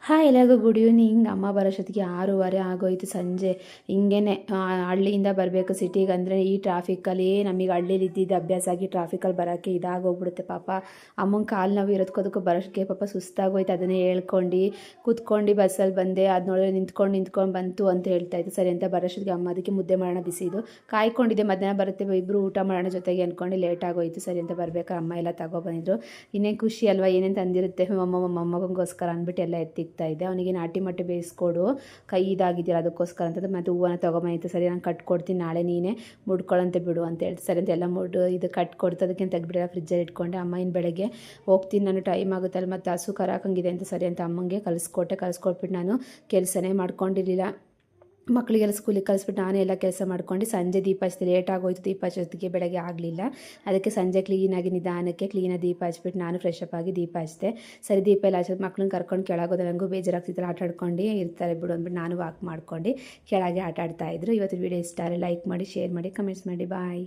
Hi ಎಲ್ಲರಿಗೂ good evening. ಅಮ್ಮ ಬರೋಷ್ಟೊತ್ತಿಗೆ 6:30 ಆಗೋಯ್ತು ಸಂಜೆ. ಹಿಂಗೇನೆ ಹಳ್ಳಿಯಿಂದ ಬರಬೇಕು ಸಿಟಿಗೆ ಅಂದರೆ ಈ ಟ್ರಾಫಿಕ್ಕಲ್ಲಿ ನಮಗೆ ಹಳ್ಳಿಲಿ ಇದ್ದಿದ್ದು ಅಭ್ಯಾಸ ಆಗಿ ಟ್ರಾಫಿಕಲ್ಲಿ ಬರೋಕ್ಕೆ ಇದಾಗೋಗ್ಬಿಡುತ್ತೆ. ಪಾಪ ಅಮ್ಮಂಗೆ ಕಾಲು ನೋವು ಇರೋದಕ್ಕೋದಕ್ಕೂ ಬರೋಷ್ಟಕ್ಕೆ ಪಾಪ ಸುಸ್ತಾಗೋಯ್ತು. ಅದನ್ನೇ ಹೇಳ್ಕೊಂಡು ಕೂತ್ಕೊಂಡು ಬಸ್ಸಲ್ಲಿ ಬಂದೆ. ಅದು ನೋಡಿದ್ರೆ ನಿಂತ್ಕೊಂಡು ಬಂತು ಅಂತ ಹೇಳ್ತಾಯಿತ್ತು. ಸರಿ ಅಂತ ಬರೋಷ್ಟೊತ್ತಿಗೆ ಅಮ್ಮ ಅದಕ್ಕೆ ಮುದ್ದೆ ಮಾಡೋಣ ಬಿಸಿದು ಕಾಯ್ಕೊಂಡಿದ್ದೆ. ಮಧ್ಯಾಹ್ನ ಬರುತ್ತೆ ಇಬ್ಬರು ಊಟ ಮಾಡೋಣ ಜೊತೆಗೆ ಅಂದ್ಕೊಂಡು ಲೇಟ್ ಆಗೋಯ್ತು. ಸರಿ ಅಂತ ಬರ್ಬೇಕಾದ್ರೆ ಅಮ್ಮ ಎಲ್ಲ ತಗೊಬಂದಿದ್ರು. ಇನ್ನೇನು ಖುಷಿ ಅಲ್ವಾ, ಏನೇನು ತಂದಿರುತ್ತೆ ಮೊಮ್ಮಗಂಗೋಸ್ಕರ ಅಂದ್ಬಿಟ್ಟು ಎಲ್ಲ ಎತ್ತಿಕ್ತಾ ಇದ್ದೆ. ಅವನಿಗೆ ನಾಟಿ ಮೊಟ್ಟೆ ಬೇಯಿಸ್ಕೊಡು, ಕೈ ಇದಾಗಿದ್ದೀರ ಅದಕ್ಕೋಸ್ಕರ ಅಂತಂದ್ರೆ ಮತ್ತು ಹೂವನ್ನ ತೊಗೊಂಬಂದಿತ್ತು. ಸರಿ ನಾನು ಕಟ್ಕೊಡ್ತೀನಿ, ನಾಳೆ ನೀನೇ ಮುಡ್ಕೊಳ್ಳಂತೆ ಬಿಡು ಅಂತ ಹೇಳ್ತು. ಸರಿ ಅಂತ ಎಲ್ಲ ಇದು ಕಟ್ಕೊಡ್ತು. ಅದಕ್ಕೆ ತೆಗೆದ್ಬಿಟ್ಟು ಫ್ರಿಜ್ಜಲ್ಲಿ ಇಟ್ಕೊಂಡೆ. ಅಮ್ಮ ಇನ್ನು ಬೆಳಗ್ಗೆ ಹೋಗ್ತೀನಿ ನಾನು, ಟೈಮ್ ಆಗುತ್ತಲ್ಲ ಮತ್ತು ಹಸು ಕರಾಕಂಗಿದೆ ಅಂತ. ಸರಿ ಅಂತ ಅಮ್ಮಂಗೆ ಕಲಿಸ್ಕೊಟ್ಬಿಟ್ಟು ನಾನು ಕೆಲಸನೇ ಮಾಡ್ಕೊಂಡಿರಲಿಲ್ಲ. ಮಕ್ಕಳಿಗೆಲ್ಲ ಸ್ಕೂಲಿಗೆ ಕಳಿಸ್ಬಿಟ್ಟು ನಾನೇ ಎಲ್ಲ ಕೆಲಸ ಮಾಡ್ಕೊಂಡು ಸಂಜೆ ದೀಪ ಹಚ್ಚಿದೆ. ಲೇಟ್ ಆಗೋಯ್ತು ದೀಪ ಹಚ್ಚೋದಕ್ಕೆ, ಬೆಳಗ್ಗೆ ಆಗಲಿಲ್ಲ. ಅದಕ್ಕೆ ಸಂಜೆ ಕ್ಲೀನಾಗಿ ನಿಧಾನಕ್ಕೆ ದೀಪ ಹಚ್ಬಿಟ್ಟು ನಾನು ಫ್ರೆಶ್ ಅಪ್ ಆಗಿ ದೀಪ ಹಚ್ಚಿದೆ. ಸರಿ ದೀಪ ಎಲ್ಲ ಹಚ್ಚೋದು ಮಕ್ಳನ್ನ ಕರ್ಕೊಂಡು ಕೆಳಗೋದ್ರೆ ನನಗೂ ಬೇಜಾರಾಗ್ತಿತ್ತು. ಆಟ ಆಡ್ಕೊಂಡು ಇರ್ತಾರೆ ಬಿಡು ಅಂದ್ಬಿಟ್ಟು ನಾನು ವಾಕ್ ಮಾಡ್ಕೊಂಡು ಕೆಳಗೆ ಆಟ ಆಡ್ತಾಯಿದ್ರು. ಇವತ್ತು ವಿಡಿಯೋ ಇಷ್ಟ ಆದರೆ ಲೈಕ್ ಮಾಡಿ, ಶೇರ್ ಮಾಡಿ, ಕಮೆಂಟ್ಸ್ ಮಾಡಿ. ಬಾಯ್.